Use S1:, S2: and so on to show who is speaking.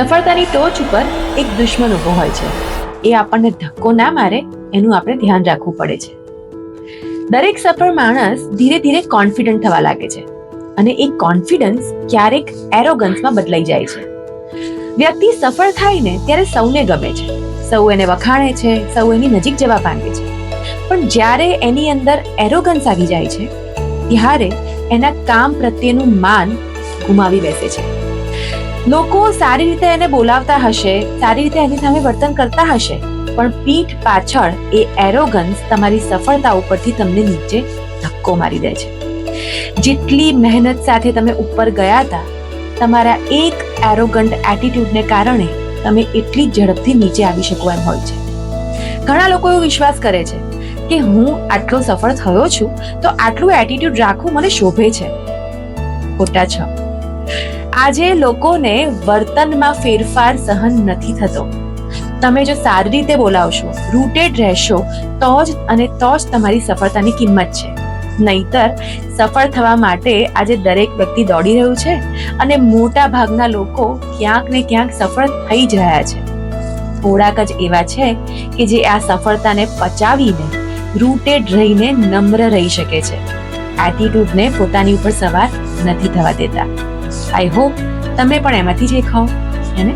S1: સફળતાની ટોચ ઉપર એક દુશ્મન ઊભો હોય છે. એ આપણને ધક્કો ના મારે એનું આપણે ધ્યાન રાખવું પડે છે. દરેક સફળ માણસ ધીરે ધીરે કોન્ફિડન્ટ થવા લાગે છે અને એ કોન્ફિડન્સ ક્યારેક એરોગન્સમાં બદલાઈ જાય છે. વ્યક્તિ સફળ થાય ને ત્યારે સૌને ગમે છે, સૌ એને વખાણે છે, સૌ એની નજીક જવા માંગે છે. પણ જ્યારે એની અંદર એરોગન્સ આવી જાય છે ત્યારે એના કામ પ્રત્યેનું માન ગુમાવી બેસે છે. લોકો સારી રીતે એને બોલાવતા હશે, સારી રીતે એની સામે વર્તન કરતા હશે, પણ પીઠ પાછળ એ એરોગન્સ તમારી સફળતા ઉપરથી તમને નીચે ધક્કો મારી દે છે. જેટલી મહેનત સાથે તમે ઉપર ગયા હતા, તમારા એક એરોગન્ટ એટીટ્યુડને કારણે તમે એટલી ઝડપથી નીચે આવી શકો એમ હોય છે. ઘણા લોકો એવો વિશ્વાસ કરે છે કે હું આટલો સફળ થયો છું તો આટલું એટીટ્યુડ રાખવું મને શોભે છે. ખોટા છો. આજે લોકોને વર્તનમાં ફેરફાર સહન નથી થતો. તમે જો સારી રીતે બોલાવશો, રૂટેડ રહેશો તો જ તમારી સફળતાની કિંમત છે. નહીતર સફળ થવા માટે આજે દરેક વ્યક્તિ દોડી રહ્યું છે અને મોટા ભાગના લોકો ક્યાંક ને ક્યાંક સફળ થઈ જ રહ્યા છે. થોડાક જ એવા છે કે જે આ સફળતાને પચાવીને રૂટેડ રહીને નમ્ર રહી શકે છે. એટીટ્યુડને પોતાની ઉપર સવાર નથી થવા દેતા. આઈ હોપ તમે પણ એમાંથી જ એક હોવ, હે ને?